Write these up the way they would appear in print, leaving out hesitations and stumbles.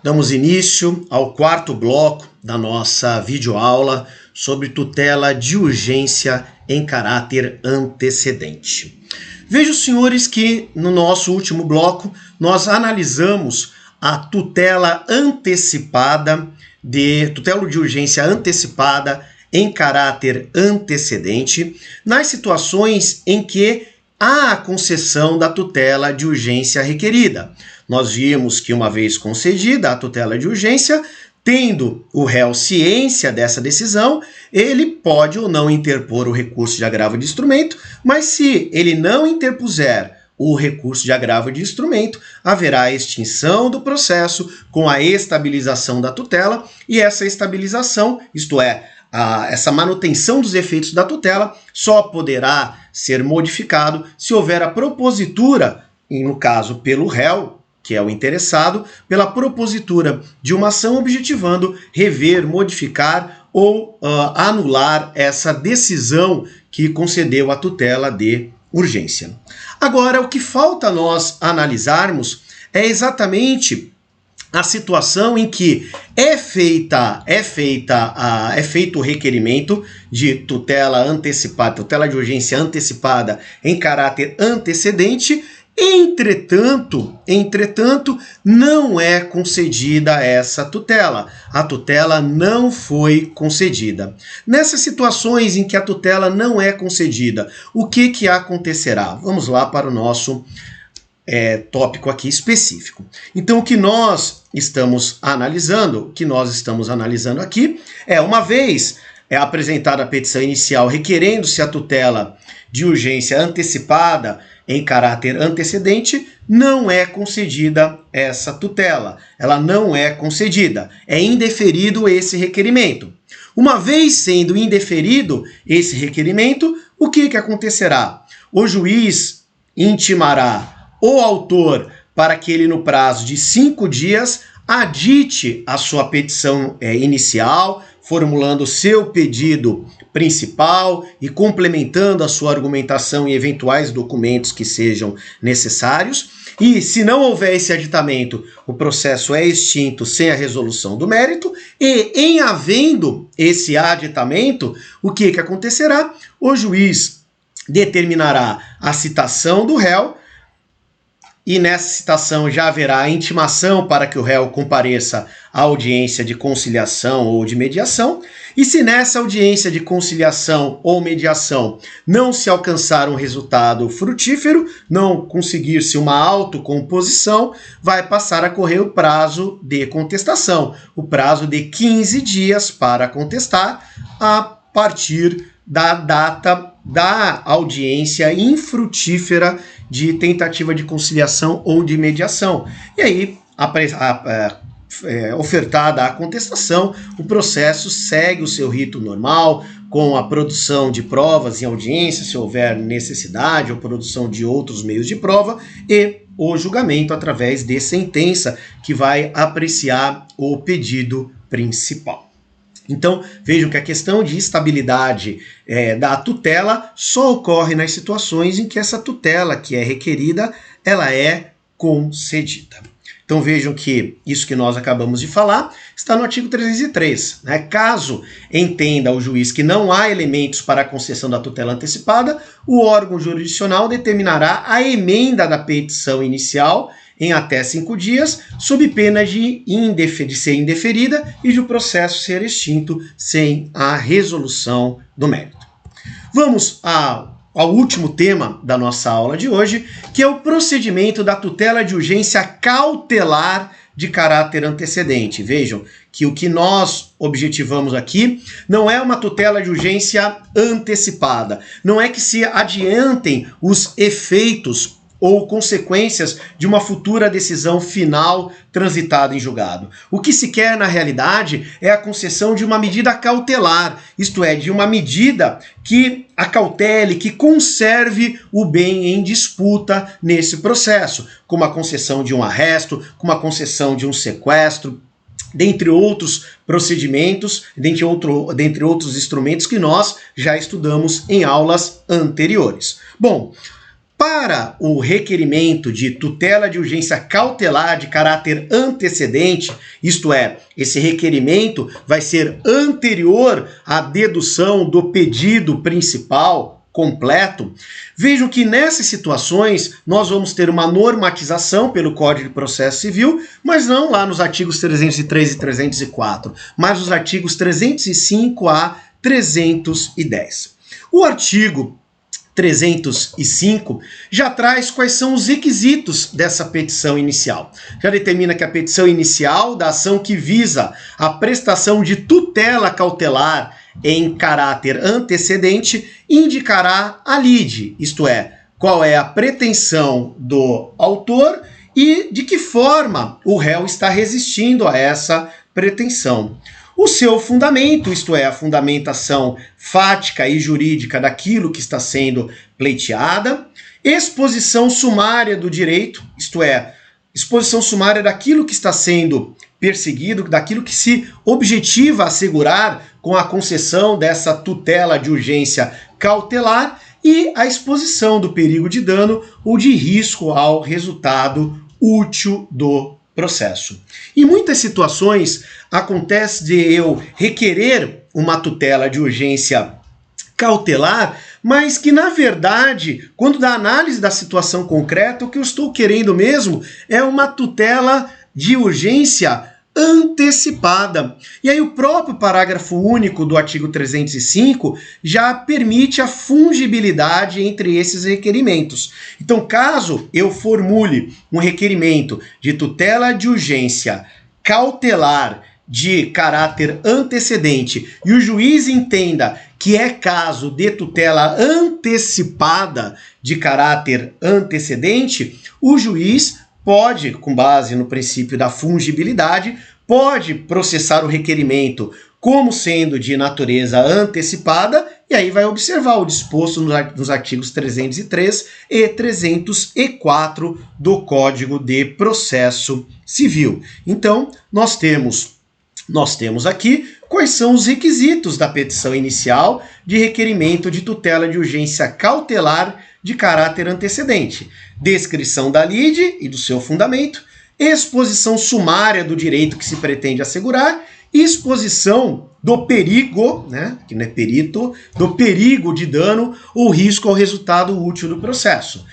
Damos início ao quarto bloco da nossa videoaula sobre tutela de urgência em caráter antecedente. Vejam, senhores, que no nosso último bloco nós analisamos a tutela de urgência antecipada em caráter antecedente nas situações em que há a concessão da tutela de urgência requerida. Nós vimos que, uma vez concedida a tutela de urgência, tendo o réu ciência dessa decisão, ele pode ou não interpor o recurso de agravo de instrumento, mas se ele não interpuser o recurso de agravo de instrumento, haverá a extinção do processo com a estabilização da tutela, e essa estabilização, isto é, essa manutenção dos efeitos da tutela, só poderá ser modificado se houver a propositura, e no caso pelo réu, que é o interessado, pela propositura de uma ação objetivando rever, modificar ou anular essa decisão que concedeu a tutela de urgência. Agora, o que falta nós analisarmos é exatamente a situação em que é feito o requerimento de tutela antecipada, tutela de urgência antecipada em caráter antecedente. Entretanto, não é concedida essa tutela. A tutela não foi concedida. Nessas situações em que a tutela não é concedida, o que acontecerá? Vamos lá para o nosso tópico aqui específico. Então, o que nós estamos analisando aqui é, uma vez apresentada a petição inicial requerendo-se a tutela de urgência antecipada em caráter antecedente, não é concedida essa tutela. Ela não é concedida. É indeferido esse requerimento. Uma vez sendo indeferido esse requerimento, o que acontecerá? O juiz intimará o autor para que ele, no prazo de 5 dias, adite a sua petição inicial, formulando o seu pedido principal e complementando a sua argumentação e eventuais documentos que sejam necessários. E, se não houver esse aditamento, o processo é extinto sem a resolução do mérito. E, em havendo esse aditamento, o que acontecerá? O juiz determinará a citação do réu, e nessa citação já haverá a intimação para que o réu compareça à audiência de conciliação ou de mediação. E se nessa audiência de conciliação ou mediação não se alcançar um resultado frutífero, não conseguir-se uma autocomposição, vai passar a correr o prazo de contestação, o prazo de 15 dias para contestar, a partir da data da audiência infrutífera de tentativa de conciliação ou de mediação. E aí, ofertada a contestação, o processo segue o seu rito normal, com a produção de provas em audiência, se houver necessidade, ou produção de outros meios de prova, e o julgamento através de sentença, que vai apreciar o pedido principal. Então, vejam que a questão de estabilidade da tutela só ocorre nas situações em que essa tutela que é requerida, ela é concedida. Então, vejam que isso que nós acabamos de falar está no artigo 303. Né? Caso entenda o juiz que não há elementos para a concessão da tutela antecipada, o órgão jurisdicional determinará a emenda da petição inicial em até 5 dias, sob pena de ser indeferida e de o processo ser extinto sem a resolução do mérito. Vamos ao último tema da nossa aula de hoje, que é o procedimento da tutela de urgência cautelar de caráter antecedente. Vejam que o que nós objetivamos aqui não é uma tutela de urgência antecipada, não é que se adiantem os efeitos ou consequências de uma futura decisão final transitada em julgado. O que se quer, na realidade, é a concessão de uma medida cautelar, isto é, de uma medida que acautele, que conserve o bem em disputa nesse processo, como a concessão de um arresto, como a concessão de um sequestro, dentre outros procedimentos, dentre outros instrumentos que nós já estudamos em aulas anteriores. Bom, Para o requerimento de tutela de urgência cautelar de caráter antecedente, isto é, esse requerimento vai ser anterior à dedução do pedido principal completo, vejam que nessas situações nós vamos ter uma normatização pelo Código de Processo Civil, mas não lá nos artigos 303 e 304, mas nos artigos 305 a 310. O artigo 305 já traz quais são os requisitos dessa petição inicial. Já determina que a petição inicial da ação que visa a prestação de tutela cautelar em caráter antecedente indicará a lide, isto é, qual é a pretensão do autor e de que forma o réu está resistindo a essa pretensão. O seu fundamento, isto é, a fundamentação fática e jurídica daquilo que está sendo pleiteada, exposição sumária do direito, isto é, exposição sumária daquilo que está sendo perseguido, daquilo que se objetiva assegurar com a concessão dessa tutela de urgência cautelar e a exposição do perigo de dano ou de risco ao resultado útil do processo. Em muitas situações acontece de eu requerer uma tutela de urgência cautelar, mas que na verdade, quando da análise da situação concreta, o que eu estou querendo mesmo é uma tutela de urgência antecipada. E aí o próprio parágrafo único do artigo 305 já permite a fungibilidade entre esses requerimentos. Então, caso eu formule um requerimento de tutela de urgência cautelar de caráter antecedente e o juiz entenda que é caso de tutela antecipada de caráter antecedente, o juiz pode, com base no princípio da fungibilidade, pode processar o requerimento como sendo de natureza antecipada e aí vai observar o disposto nos artigos 303 e 304 do Código de Processo Civil. Então, nós temos aqui quais são os requisitos da petição inicial de requerimento de tutela de urgência cautelar de caráter antecedente. Descrição da lide e do seu fundamento, exposição sumária do direito que se pretende assegurar, exposição do perigo, que não é perito, do perigo de dano ou risco ao resultado útil do processo.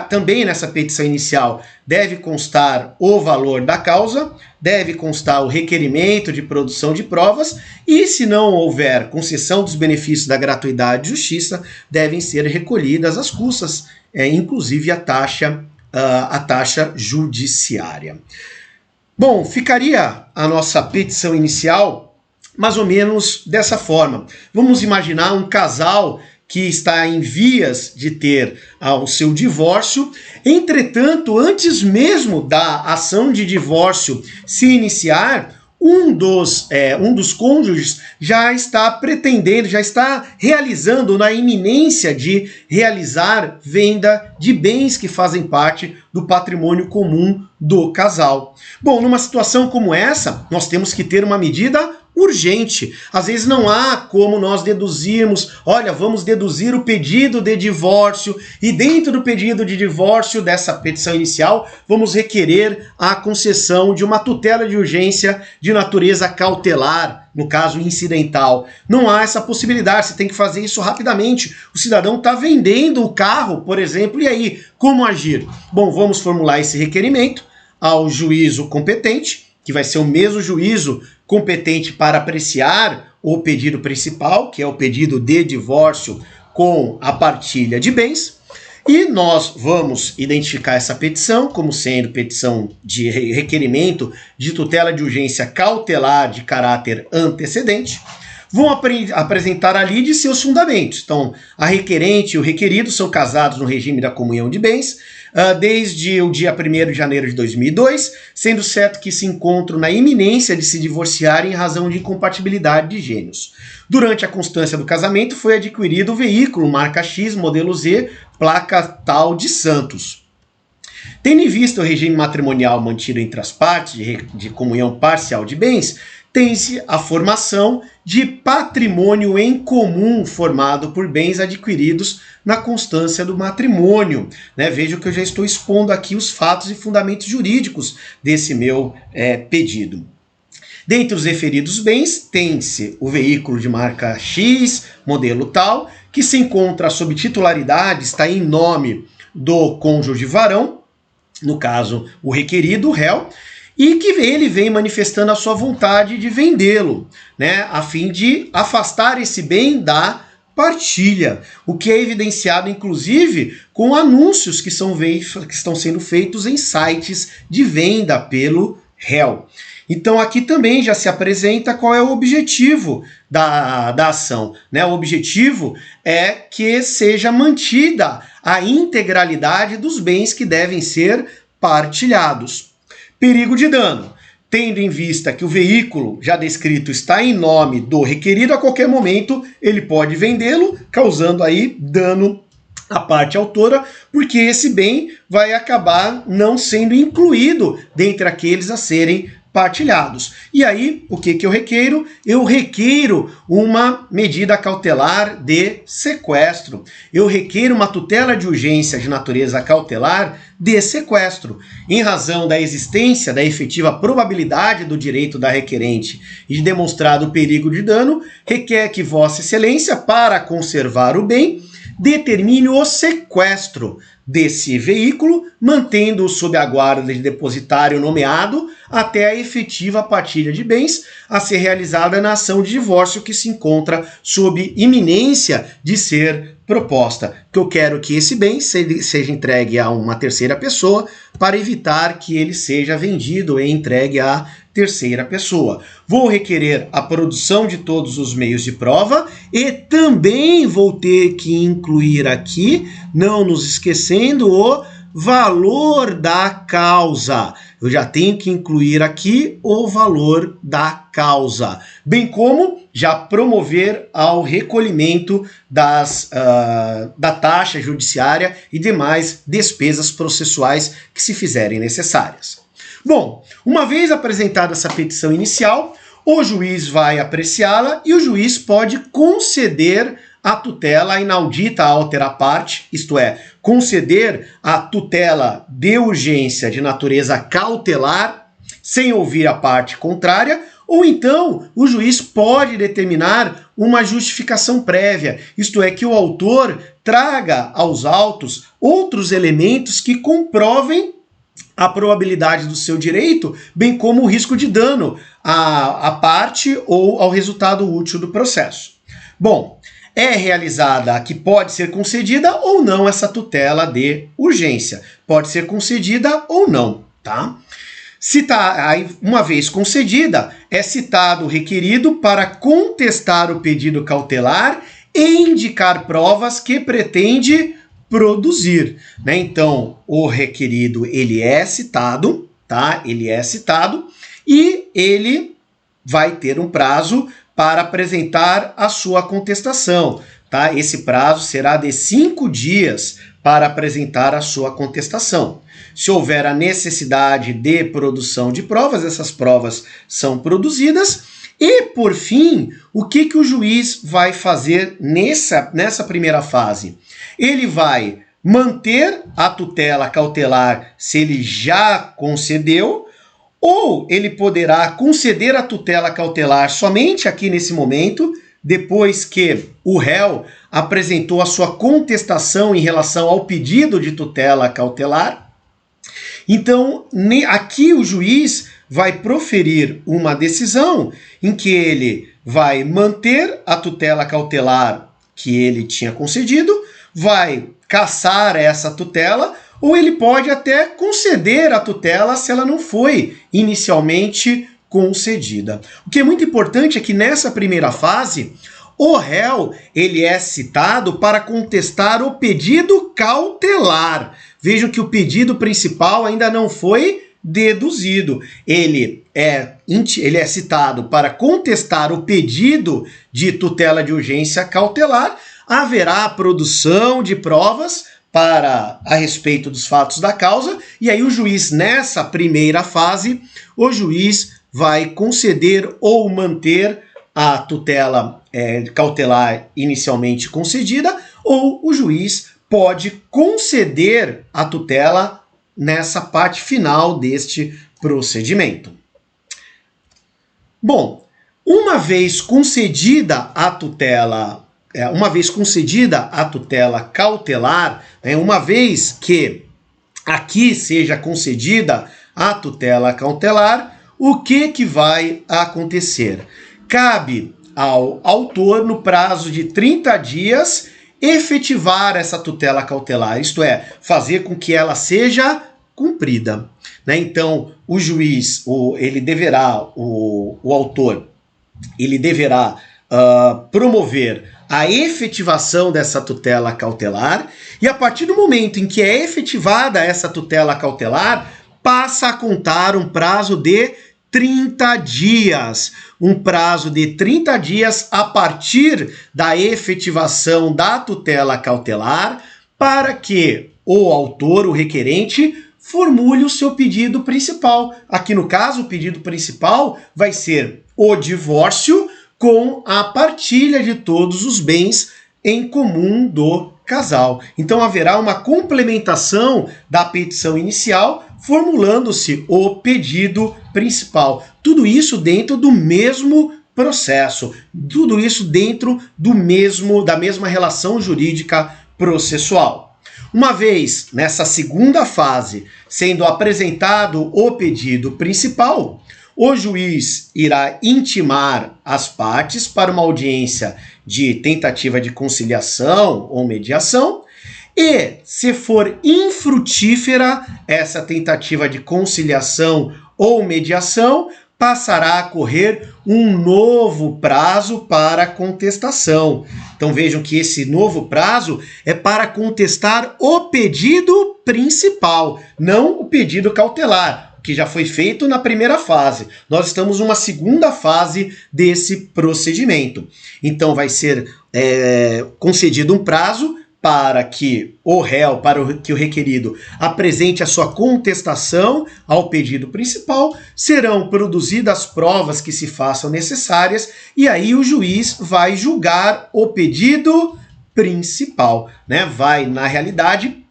Também nessa petição inicial deve constar o valor da causa, deve constar o requerimento de produção de provas e, se não houver concessão dos benefícios da gratuidade e justiça, devem ser recolhidas as custas, inclusive a taxa judiciária. Bom, ficaria a nossa petição inicial mais ou menos dessa forma. Vamos imaginar um casal que está em vias de ter o seu divórcio. Entretanto, antes mesmo da ação de divórcio se iniciar, um dos cônjuges já está pretendendo, já está realizando, na iminência de realizar venda de bens que fazem parte do patrimônio comum do casal. Bom, numa situação como essa, nós temos que ter uma medida urgente. Às vezes não há como nós deduzirmos, olha, vamos deduzir o pedido de divórcio e dentro do pedido de divórcio dessa petição inicial, vamos requerer a concessão de uma tutela de urgência de natureza cautelar, no caso incidental. Não há essa possibilidade, você tem que fazer isso rapidamente. O cidadão está vendendo o carro, por exemplo, e aí, como agir? Bom, vamos formular esse requerimento ao juízo competente, que vai ser o mesmo juízo competente para apreciar o pedido principal, que é o pedido de divórcio com a partilha de bens, e nós vamos identificar essa petição como sendo petição de requerimento de tutela de urgência cautelar de caráter antecedente. Vão apresentar a lide seus fundamentos. Então, a requerente e o requerido são casados no regime da comunhão de bens, desde o dia 1º de janeiro de 2002, sendo certo que se encontram na iminência de se divorciarem em razão de incompatibilidade de gênios. Durante a constância do casamento foi adquirido o veículo marca X, modelo Z, placa tal de Santos. Tendo em vista o regime matrimonial mantido entre as partes de comunhão parcial de bens, tem-se a formação de patrimônio em comum formado por bens adquiridos na constância do matrimônio. Veja que eu já estou expondo aqui os fatos e fundamentos jurídicos desse meu pedido. Dentre os referidos bens, tem-se o veículo de marca X, modelo tal, que se encontra sob titularidade, está em nome do cônjuge varão, no caso, o requerido, o réu, e que ele vem manifestando a sua vontade de vendê-lo, a fim de afastar esse bem da partilha, o que é evidenciado, inclusive, com anúncios que estão sendo feitos em sites de venda pelo réu. Então aqui também já se apresenta qual é o objetivo da ação. O objetivo é que seja mantida a integralidade dos bens que devem ser partilhados. Perigo de dano. Tendo em vista que o veículo já descrito está em nome do requerido, a qualquer momento ele pode vendê-lo, causando aí dano à parte autora, porque esse bem vai acabar não sendo incluído dentre aqueles a serem partilhados. E aí, o que eu requeiro? Eu requeiro uma medida cautelar de sequestro. Eu requeiro uma tutela de urgência de natureza cautelar de sequestro. Em razão da existência da efetiva probabilidade do direito da requerente e de demonstrado o perigo de dano, requer que Vossa Excelência, para conservar o bem, determine o sequestro desse veículo, mantendo-o sob a guarda de depositário nomeado até a efetiva partilha de bens a ser realizada na ação de divórcio que se encontra sob iminência de ser proposta. Que eu quero que esse bem seja entregue a uma terceira pessoa para evitar que ele seja vendido e entregue a terceira pessoa. Vou requerer a produção de todos os meios de prova e também vou ter que incluir aqui, não nos esquecendo, o valor da causa. Eu já tenho que incluir aqui o valor da causa, bem como já promover ao recolhimento da taxa judiciária e demais despesas processuais que se fizerem necessárias. Bom, uma vez apresentada essa petição inicial, o juiz vai apreciá-la e o juiz pode conceder a tutela inaudita altera parte, isto é, conceder a tutela de urgência de natureza cautelar, sem ouvir a parte contrária, ou então o juiz pode determinar uma justificação prévia, isto é, que o autor traga aos autos outros elementos que comprovem a probabilidade do seu direito, bem como o risco de dano à parte ou ao resultado útil do processo. Bom, é realizada que pode ser concedida ou não essa tutela de urgência. Pode ser concedida ou não, tá? Uma vez concedida, é citado o requerido para contestar o pedido cautelar e indicar provas que pretende produzir, Então, o requerido, ele é citado, tá? Ele é citado e ele vai ter um prazo para apresentar a sua contestação, tá? Esse prazo será de 5 dias para apresentar a sua contestação. Se houver a necessidade de produção de provas, essas provas são produzidas. E, por fim, o que o juiz vai fazer nessa primeira fase? Ele vai manter a tutela cautelar se ele já concedeu, ou ele poderá conceder a tutela cautelar somente aqui nesse momento, depois que o réu apresentou a sua contestação em relação ao pedido de tutela cautelar. Então, aqui o juiz vai proferir uma decisão em que ele vai manter a tutela cautelar que ele tinha concedido, vai cassar essa tutela, ou ele pode até conceder a tutela se ela não foi inicialmente concedida. O que é muito importante é que nessa primeira fase, o réu ele é citado para contestar o pedido cautelar. Vejam que o pedido principal ainda não foi deduzido. Ele é citado para contestar o pedido de tutela de urgência cautelar. Haverá produção de provas a respeito dos fatos da causa, e aí o juiz, nessa primeira fase, o juiz vai conceder ou manter a tutela cautelar inicialmente concedida, ou o juiz pode conceder a tutela nessa parte final deste procedimento. Bom, uma vez concedida a tutela cautelar, uma vez que aqui seja concedida a tutela cautelar, o que vai acontecer? Cabe ao autor, no prazo de 30 dias, efetivar essa tutela cautelar, isto é, fazer com que ela seja cumprida. Então, o juiz, o autor, ele deverá promover a efetivação dessa tutela cautelar, e a partir do momento em que é efetivada essa tutela cautelar, passa a contar um prazo de 30 dias. Um prazo de 30 dias a partir da efetivação da tutela cautelar, para que o autor, o requerente, formule o seu pedido principal. Aqui no caso, o pedido principal vai ser o divórcio com a partilha de todos os bens em comum do casal. Então haverá uma complementação da petição inicial, formulando-se o pedido principal. Tudo isso dentro do mesmo processo, tudo isso dentro da mesma relação jurídica processual. Uma vez nessa segunda fase sendo apresentado o pedido principal, o juiz irá intimar as partes para uma audiência de tentativa de conciliação ou mediação, e, se for infrutífera essa tentativa de conciliação ou mediação, passará a correr um novo prazo para contestação. Então vejam que esse novo prazo é para contestar o pedido principal, não o pedido cautelar, que já foi feito na primeira fase. Nós estamos numa segunda fase desse procedimento. Então vai ser concedido um prazo para que o réu, para que o requerido apresente a sua contestação ao pedido principal, serão produzidas provas que se façam necessárias, e aí o juiz vai julgar o pedido principal, na realidade,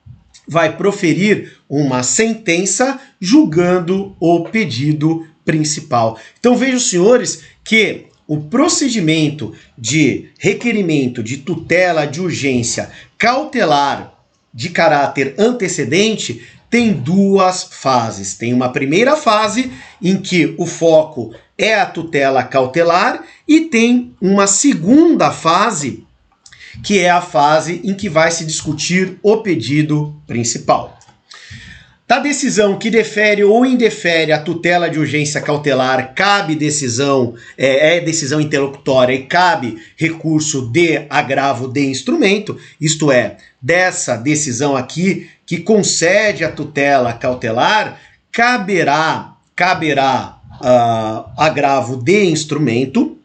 vai proferir uma sentença julgando o pedido principal. Então vejam, senhores, que o procedimento de requerimento de tutela de urgência cautelar de caráter antecedente tem duas fases. Tem uma primeira fase em que o foco é a tutela cautelar, e tem uma segunda fase, que é a fase em que vai se discutir o pedido principal. Da decisão que defere ou indefere a tutela de urgência cautelar, cabe decisão, decisão interlocutória e cabe recurso de agravo de instrumento, isto é, dessa decisão aqui que concede a tutela cautelar, caberá agravo de instrumento.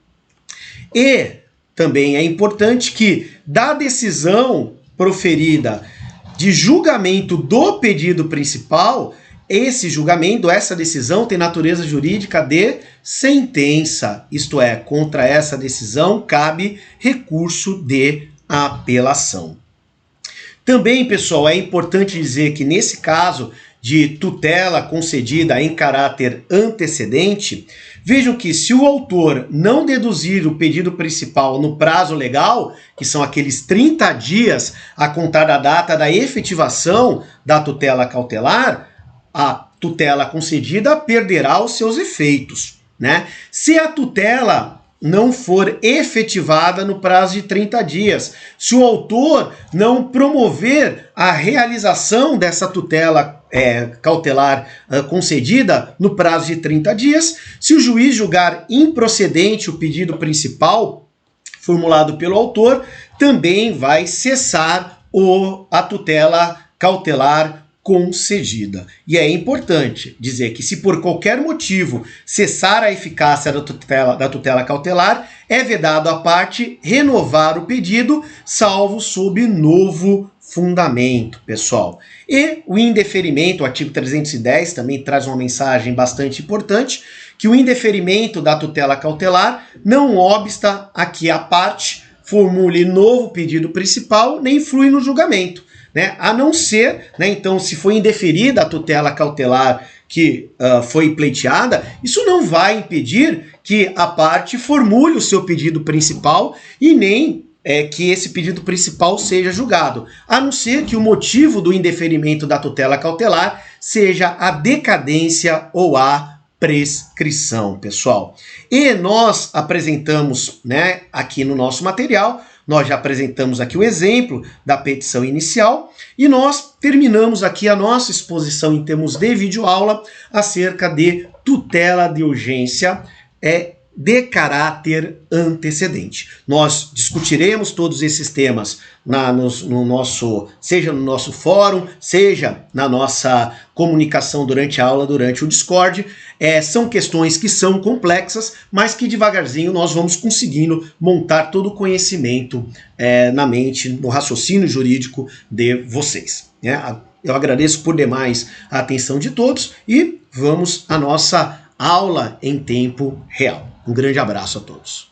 E também é importante que da decisão proferida de julgamento do pedido principal, esse julgamento, essa decisão tem natureza jurídica de sentença, isto é, contra essa decisão cabe recurso de apelação. Também, pessoal, é importante dizer que nesse caso de tutela concedida em caráter antecedente, vejam que se o autor não deduzir o pedido principal no prazo legal, que são aqueles 30 dias a contar da data da efetivação da tutela cautelar, a tutela concedida perderá os seus efeitos, Se a tutela não for efetivada no prazo de 30 dias, se o autor não promover a realização dessa tutela cautelar concedida no prazo de 30 dias, se o juiz julgar improcedente o pedido principal formulado pelo autor, também vai cessar a tutela cautelar concedida. E é importante dizer que se por qualquer motivo cessar a eficácia da tutela cautelar, é vedado à parte renovar o pedido, salvo sob novo fundamento, pessoal. E o indeferimento, o artigo 310, também traz uma mensagem bastante importante, que o indeferimento da tutela cautelar não obsta a que a parte formule novo pedido principal, nem influi no julgamento, né? A não ser, né, então, se foi indeferida a tutela cautelar que foi pleiteada, isso não vai impedir que a parte formule o seu pedido principal e nem que esse pedido principal seja julgado, a não ser que o motivo do indeferimento da tutela cautelar seja a decadência ou a prescrição, pessoal. E nós apresentamos, né, aqui no nosso material, nós já apresentamos aqui o exemplo da petição inicial e nós terminamos aqui a nossa exposição em termos de videoaula acerca de tutela de urgência de caráter antecedente. Nós discutiremos todos esses temas seja no nosso fórum, seja na nossa comunicação durante a aula, durante o Discord. São questões que são complexas, mas que devagarzinho nós vamos conseguindo montar todo o conhecimento na mente, no raciocínio jurídico de vocês. Eu agradeço por demais a atenção de todos e vamos à nossa aula em tempo real. Um grande abraço a todos.